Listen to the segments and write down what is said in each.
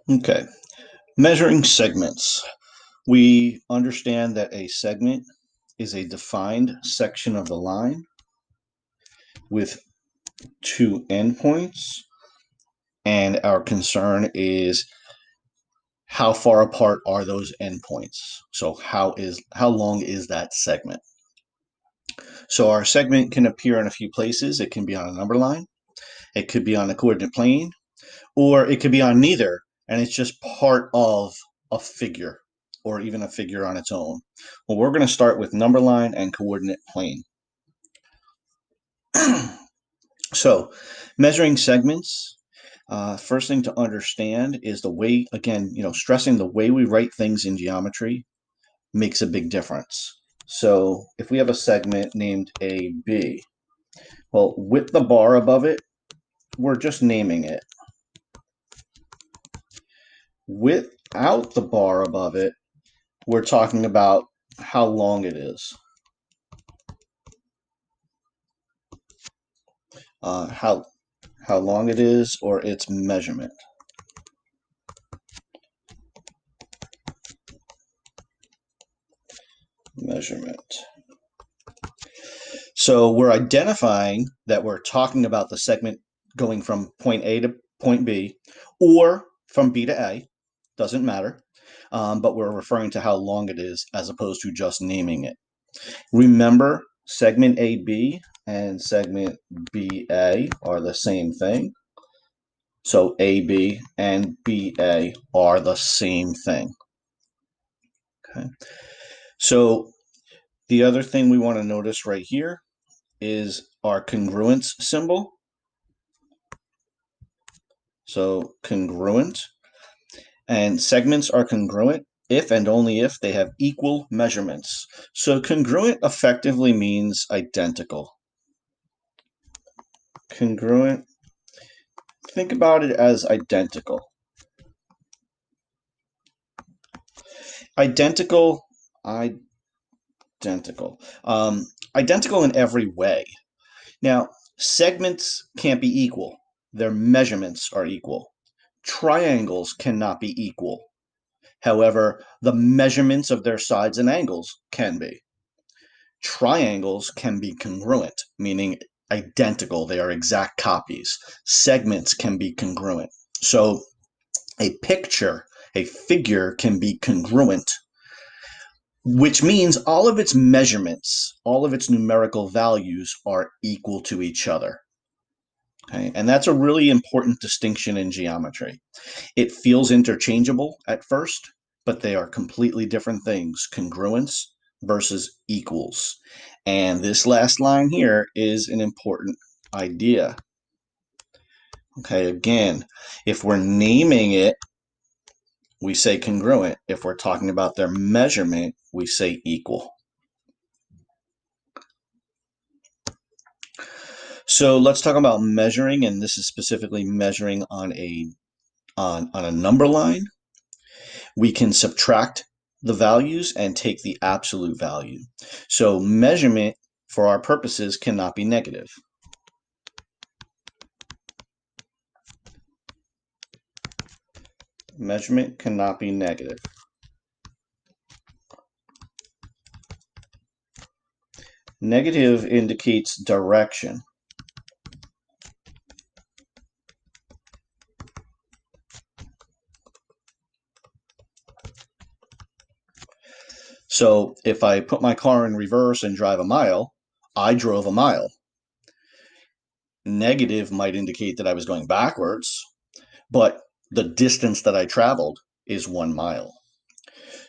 Okay, measuring segments. We understand that a segment is a defined section of the line with two endpoints, and our concern is how far apart are those endpoints? So how long is that segment? So our segment can appear in a few places. It can be on a number line, it could be on a coordinate plane, or it could be on neither, and it's just part of a figure or even a figure on its own. Well, we're going to start with number line and coordinate plane. So measuring segments, first thing to understand is the way, again, stressing the way we write things in geometry makes a big difference. So if we have a segment named AB, well, with the bar above it, we're just naming it. Without the bar above it, we're talking about how long it is. How long it is, or its measurement. Measurement. So we're identifying that we're talking about the segment going from point A to point B, or from B to A, doesn't matter, but we're referring to how long it is as opposed to just naming it. Remember, segment AB and segment BA are the same thing. So AB and BA are the same thing. Okay. So the other thing we want to notice right here is our congruence symbol. So congruent, and segments are congruent if and only if they have equal measurements. So congruent effectively means identical. Congruent, think about it as identical. Identical, identical. Identical in every way. Now, segments can't be equal. Their measurements are equal. Triangles cannot be equal. However, the measurements of their sides and angles can be. Triangles can be congruent, meaning identical. They are exact copies. Segments can be congruent. So a picture, a figure can be congruent, which means all of its measurements, all of its numerical values are equal to each other. Okay? And that's a really important distinction in geometry. It feels interchangeable at first, but they are completely different things. Congruence versus equals. And this last line here is an important idea. Okay, again, if we're naming it, we say congruent. If we're talking about their measurement, we say equal. So let's talk about measuring, and this is specifically measuring on a number line. We can subtract the values and take the absolute value. So measurement, for our purposes, cannot be negative. Measurement cannot be negative. Negative indicates direction. So if I put my car in reverse and drive a mile, I drove a mile. Negative might indicate that I was going backwards, but the distance that I traveled is 1 mile.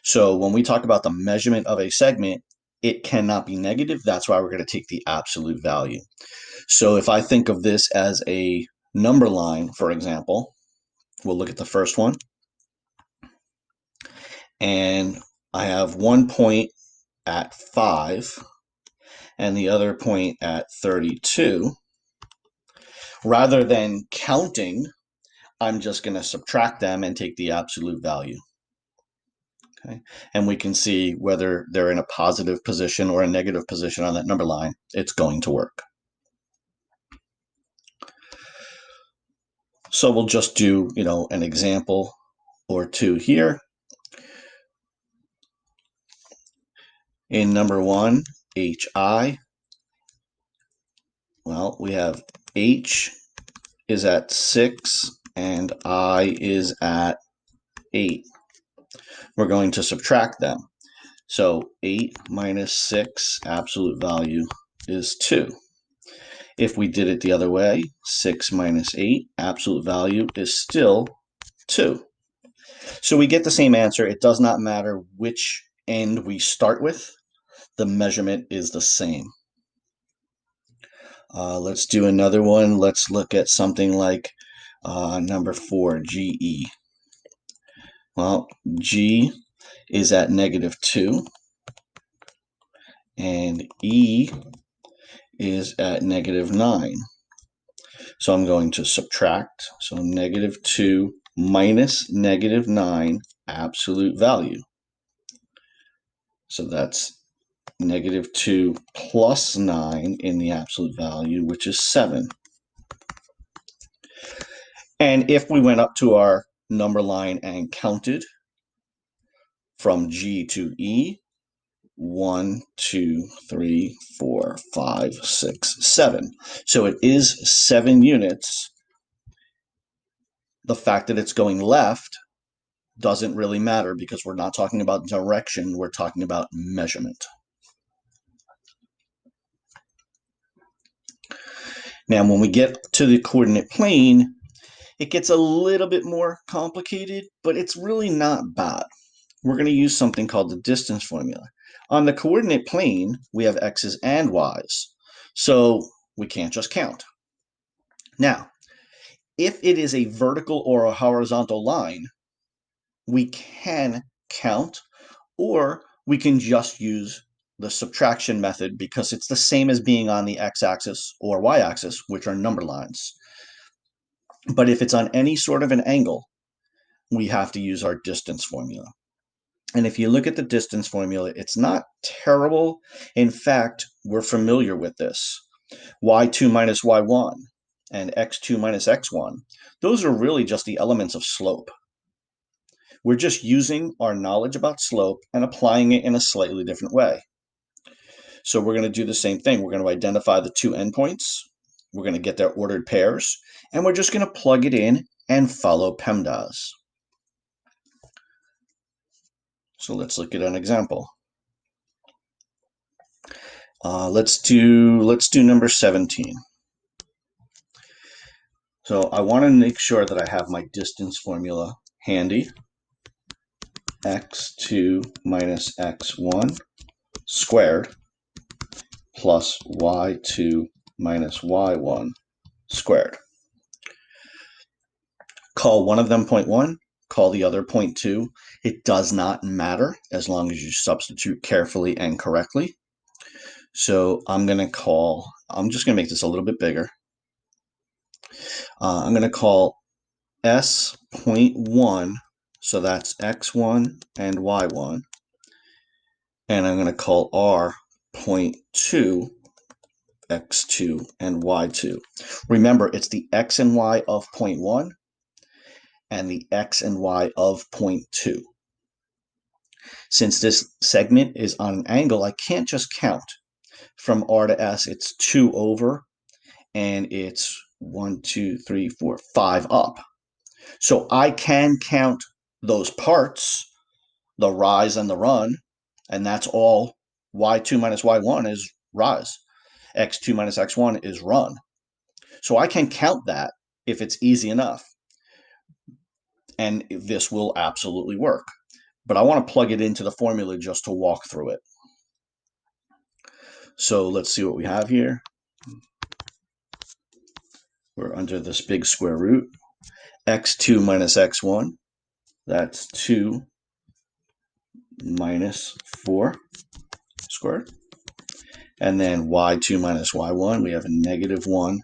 So when we talk about the measurement of a segment, it cannot be negative. That's why we're going to take the absolute value. So if I think of this as a number line, for example, we'll look at the first one. And I have one point at 5 and the other point at 32. Rather than counting, I'm just going to subtract them and take the absolute value. Okay. And we can see whether they're in a positive position or a negative position on that number line. It's going to work. So we'll just do, an example or 2 here. In number 1, HI, well, we have H is at 6 and I is at 8. We're going to subtract them. So 8 minus 6 absolute value is 2. If we did it the other way, 6 minus 8 absolute value is still 2. So we get the same answer. It does not matter which end we start with. The measurement is the same. Let's do another one. Let's look at something like number 4, GE. Well, G is at -2, and E is at -9. So I'm going to subtract. So -2 minus -9 absolute value. So that's -2 plus 9 in the absolute value, which is 7. And if we went up to our number line and counted from G to E, 1, 2, 3, 4, 5, 6, 7. So it is 7 units. The fact that it's going left doesn't really matter because we're not talking about direction, we're talking about measurement. Now, when we get to the coordinate plane, it gets a little bit more complicated, but it's really not bad. We're going to use something called the distance formula. On the coordinate plane, we have x's and y's, so we can't just count. Now, if it is a vertical or a horizontal line, we can count, or we can just use the subtraction method because it's the same as being on the x-axis or y-axis, which are number lines. But if it's on any sort of an angle, we have to use our distance formula. And if you look at the distance formula, it's not terrible. In fact, we're familiar with this. y2 minus y1 and x2 minus x1, those are really just the elements of slope. We're just using our knowledge about slope and applying it in a slightly different way. So we're going to do the same thing. We're going to identify the two endpoints. We're going to get their ordered pairs, and we're just going to plug it in and follow PEMDAS. So let's look at an example. Let's do number 17. So I want to make sure that I have my distance formula handy. x2 minus x1 squared plus y2 minus y1 squared. Call one of them 0.1, call the other 0.2. It does not matter as long as you substitute carefully and correctly. So I'm just going to make this a little bit bigger. I'm going to call S 0.1, so that's x1 and y1. And I'm going to call R 0.2, x2 and y2. Remember, it's the x and y of 0.1 and the x and y of 0.2. Since this segment is on an angle, I can't just count. From R to S, it's 2 over, and it's 1, 2, 3, 4, 5 up. So I can count those parts, the rise and the run, and that's all. y2 minus y1 is rise. x2 minus x1 is run. So I can count that if it's easy enough. And this will absolutely work. But I want to plug it into the formula just to walk through it. So let's see what we have here. We're under this big square root. x2 minus x1, that's 2 minus 4 squared. And then y2 minus y1, we have a -1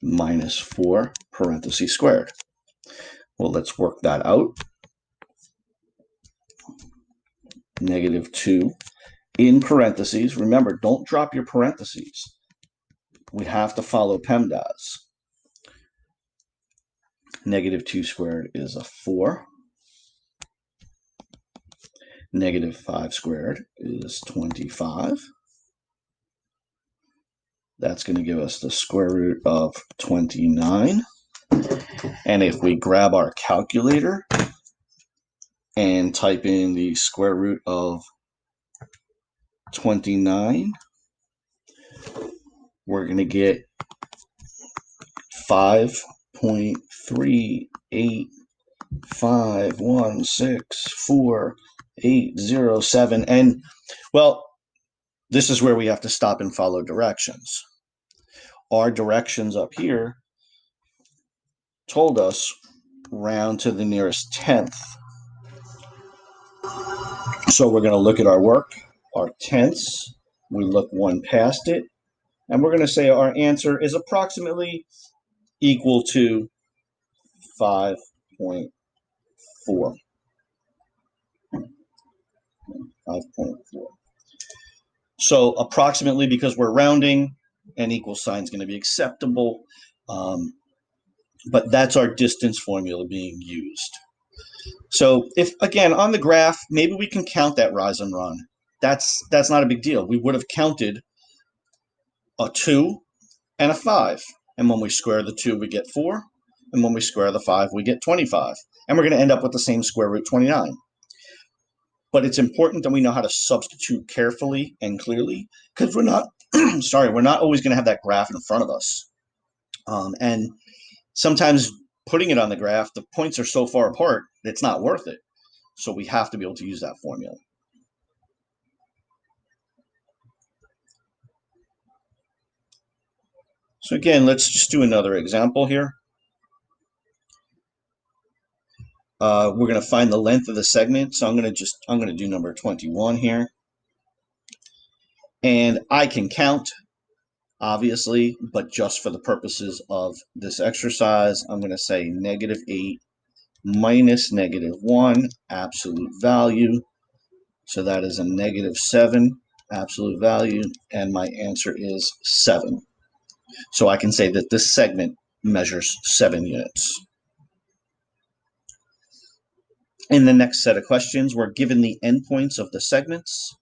minus 4 parentheses squared. Well, let's work that out. -2 in parentheses. Remember, don't drop your parentheses. We have to follow PEMDAS. -2 squared is a 4. Negative 5 squared is 25. That's going to give us the square root of 29. And if we grab our calculator and type in the square root of 29, we're going to get 5.385164807. And, well, this is where we have to stop and follow directions. Our directions up here told us round to the nearest tenth. So we're going to look at our work, our tenths. We look one past it, and we're going to say our answer is approximately equal to 5.4. 5.4. So approximately, because we're rounding, an equal sign is going to be acceptable. But that's our distance formula being used. So if, again, on the graph, maybe we can count that rise and run. That's not a big deal. We would have counted a 2 and a 5. And when we square the 2, we get 4. And when we square the 5, we get 25. And we're going to end up with the same square root 29. But it's important that we know how to substitute carefully and clearly, because we're not, we're not always going to have that graph in front of us. And sometimes putting it on the graph, the points are so far apart, it's not worth it. So we have to be able to use that formula. So again, let's just do another example here. We're going to find the length of the segment. So I'm going to do number 21 here. And I can count, obviously, but just for the purposes of this exercise, I'm going to say -8 minus -1 absolute value. So that is a -7 absolute value, and my answer is 7. So I can say that this segment measures 7 units. In the next set of questions, we're given the endpoints of the segments,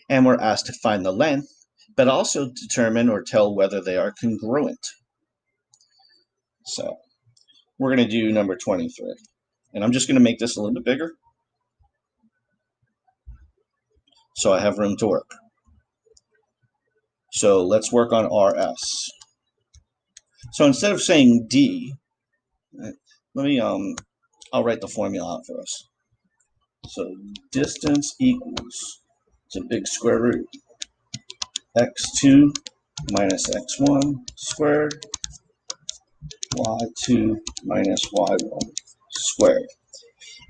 and we're asked to find the length, but also determine or tell whether they are congruent. So we're going to do number 23. And I'm just going to make this a little bit bigger so I have room to work. So let's work on RS. So instead of saying D, I'll write the formula out for us. So distance equals, it's a big square root, x2 minus x1 squared, y2 minus y1 squared.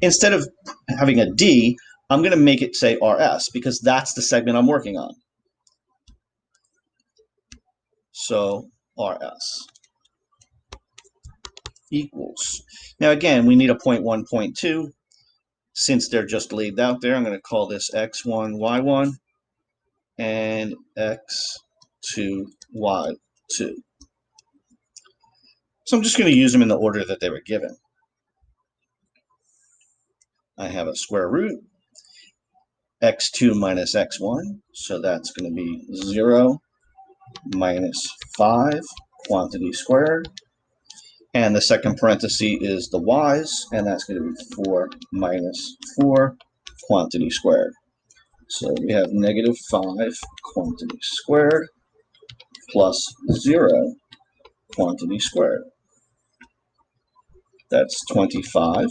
Instead of having a D, I'm going to make it say RS because that's the segment I'm working on. So RS equals. Now again, we need a 0.1, 0.2. Since they're just laid out there, I'm going to call this x1, y1, and x2, y2. So I'm just going to use them in the order that they were given. I have a square root, x2 minus x1, so that's going to be 0 minus 5 quantity squared. And the second parenthesis is the y's, and that's going to be 4 minus 4 quantity squared. So we have -5 quantity squared plus 0 quantity squared. That's 25.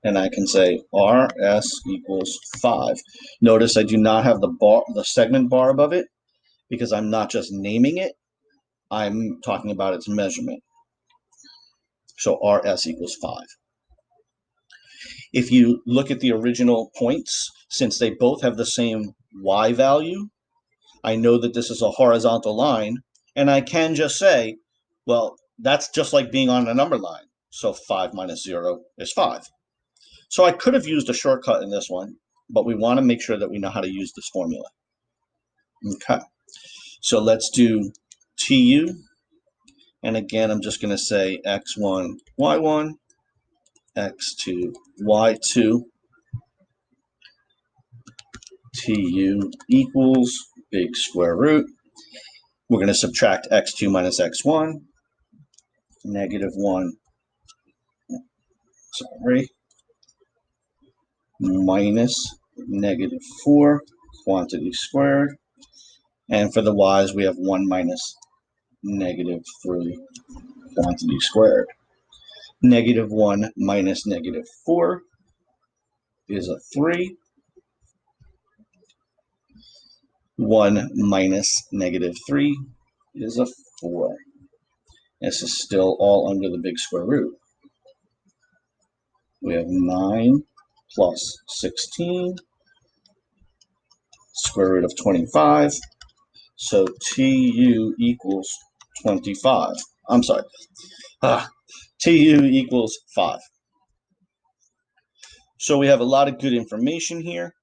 And I can say RS equals 5. Notice I do not have the segment bar above it because I'm not just naming it, I'm talking about its measurement. So RS equals 5. If you look at the original points, since they both have the same Y value, I know that this is a horizontal line, and I can just say, well, that's just like being on a number line. So 5 minus 0 is 5. So I could have used a shortcut in this one, but we want to make sure that we know how to use this formula. Okay, so let's do TU. And again, I'm just going to say x1, y1, x2, y2. TU equals big square root. We're going to subtract x2 minus x1, negative 1, minus negative 4, quantity squared. And for the y's, we have 1 minus negative 3, quantity squared. Negative 1 minus negative 4 is a 3. 1 minus negative 3 is a 4. This is still all under the big square root. We have 9 plus 16, square root of 25. So TU equals 25. I'm sorry. TU equals 5. So we have a lot of good information here.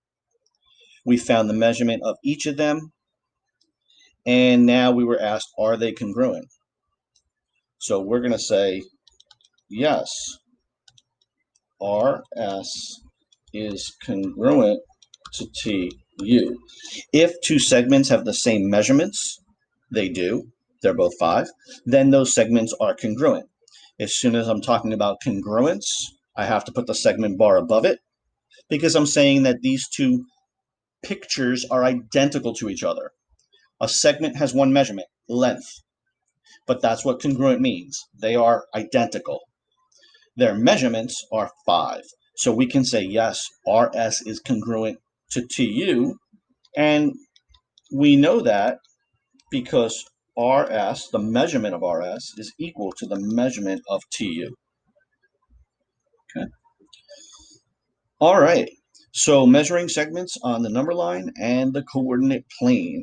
We found the measurement of each of them. And now we were asked, are they congruent? So we're going to say, yes, RS is congruent to TU. If two segments have the same measurements, they do, they're both 5, then those segments are congruent. As soon as I'm talking about congruence, I have to put the segment bar above it because I'm saying that these two pictures are identical to each other. A segment has one measurement, length, but that's what congruent means. They are identical. Their measurements are 5. So we can say, yes, RS is congruent to TU, and we know that because RS, the measurement of RS, is equal to the measurement of TU. Okay. All right. So measuring segments on the number line and the coordinate plane.